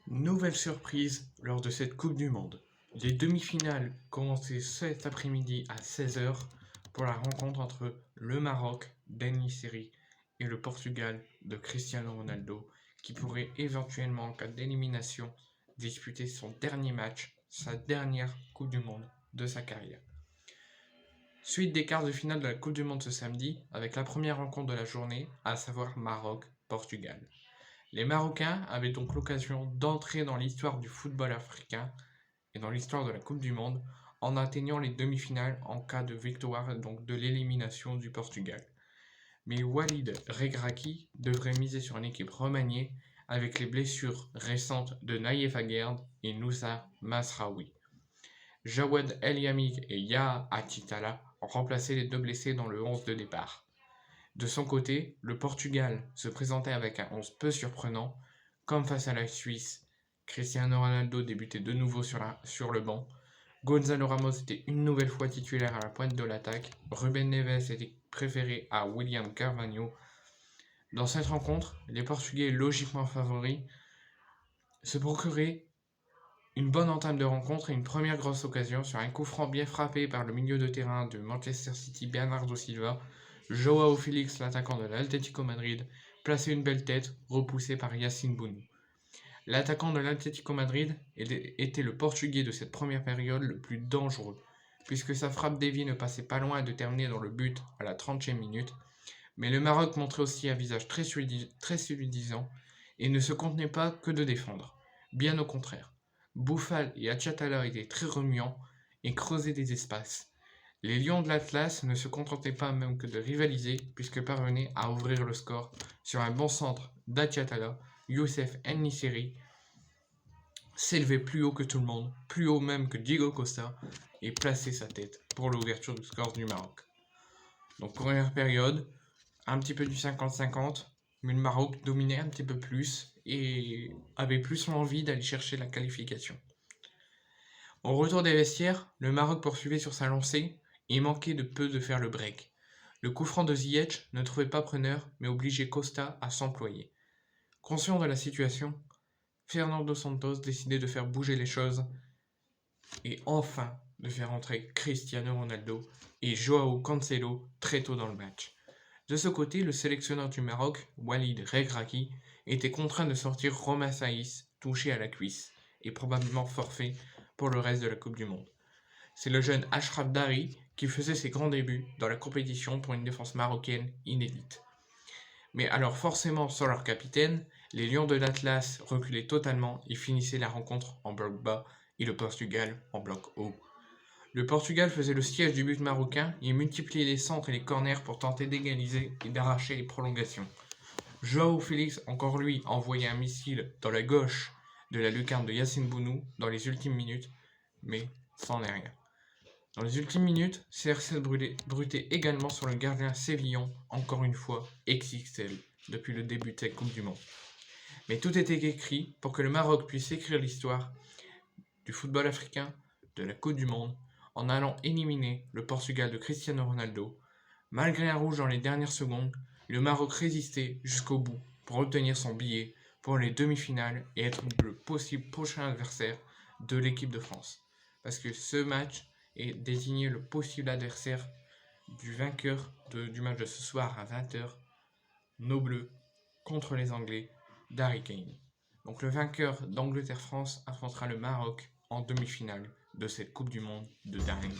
Nouvelle surprise lors de cette Coupe du Monde. Les demi-finales commençaient cet après-midi à 16h pour la rencontre entre le Maroc d'El-Nissiri et le Portugal de Cristiano Ronaldo, qui pourrait éventuellement, en cas d'élimination, disputer son dernier match, sa dernière Coupe du Monde de sa carrière. Suite des quarts de finale de la Coupe du Monde ce samedi, avec la première rencontre de la journée, à savoir Maroc-Portugal. Les Marocains avaient donc l'occasion d'entrer dans l'histoire du football africain et dans l'histoire de la Coupe du Monde en atteignant les demi-finales en cas de victoire donc de l'élimination du Portugal. Mais Walid Regragui devrait miser sur une équipe remaniée avec les blessures récentes de Naïef Aguerd et Noussa Masraoui. Jawad El Yamik et Yaha Atitala ont remplacé les deux blessés dans le 11 de départ. De son côté, le Portugal se présentait avec un 11 peu surprenant, comme face à la Suisse. Cristiano Ronaldo débutait de nouveau sur le banc. Gonzalo Ramos était une nouvelle fois titulaire à la pointe de l'attaque. Ruben Neves était préféré à William Carvalho. Dans cette rencontre, les Portugais, logiquement favoris, se procuraient une bonne entame de rencontre et une première grosse occasion sur un coup franc bien frappé par le milieu de terrain de Manchester City Bernardo Silva. Joao Félix, l'attaquant de l'Atlético Madrid, plaçait une belle tête, repoussée par Yacine Bounou. L'attaquant de l'Atlético Madrid était le Portugais de cette première période le plus dangereux, puisque sa frappe déviée ne passait pas loin de terminer dans le but à la 30e minute, mais le Maroc montrait aussi un visage très solidisant et ne se contenait pas que de défendre, bien au contraire. Boufal et Achatala étaient très remuants et creusaient des espaces. Les Lions de l'Atlas ne se contentaient pas même que de rivaliser, puisque parvenaient à ouvrir le score sur un bon centre d'Achatala. Youssef El-Nissiri s'élevait plus haut que tout le monde, plus haut même que Diego Costa, et plaçait sa tête pour l'ouverture du score du Maroc. Donc première période, un petit peu du 50-50, mais le Maroc dominait un petit peu plus et avait plus l'envie d'aller chercher la qualification. Au retour des vestiaires, le Maroc poursuivait sur sa lancée et manquait de peu de faire le break. Le coup franc de Ziyech ne trouvait pas preneur, mais obligeait Costa à s'employer. Conscient de la situation, Fernando Santos décidait de faire bouger les choses et enfin de faire entrer Cristiano Ronaldo et Joao Cancelo très tôt dans le match. De ce côté, le sélectionneur du Maroc, Walid Regragui, était contraint de sortir Romain Saïs, touché à la cuisse, et probablement forfait pour le reste de la Coupe du Monde. C'est le jeune Achraf Dari qui faisait ses grands débuts dans la compétition pour une défense marocaine inédite. Mais alors forcément, sans leur capitaine, les Lions de l'Atlas reculaient totalement et finissaient la rencontre en bloc bas et le Portugal en bloc haut. Le Portugal faisait le siège du but marocain et multipliait les centres et les corners pour tenter d'égaliser et d'arracher les prolongations. Joao Félix, encore lui, envoyait un missile dans la gauche de la lucarne de Yacine Bounou dans les ultimes minutes, mais c'en est rien. Dans les ultimes minutes, CR7 brutait également sur le gardien sévillon, encore une fois XXL, depuis le début de cette Coupe du Monde. Mais tout était écrit pour que le Maroc puisse écrire l'histoire du football africain, de la Coupe du Monde, en allant éliminer le Portugal de Cristiano Ronaldo. Malgré un rouge dans les dernières secondes, le Maroc résistait jusqu'au bout pour obtenir son billet pour les demi-finales et être le possible prochain adversaire de l'équipe de France. Parce que ce match est désigné le possible adversaire du vainqueur du match de ce soir à 20h, nos Bleus contre les Anglais d'Harry Kane. Donc le vainqueur d'Angleterre-France affrontera le Maroc en demi-finale de cette Coupe du Monde de dingue.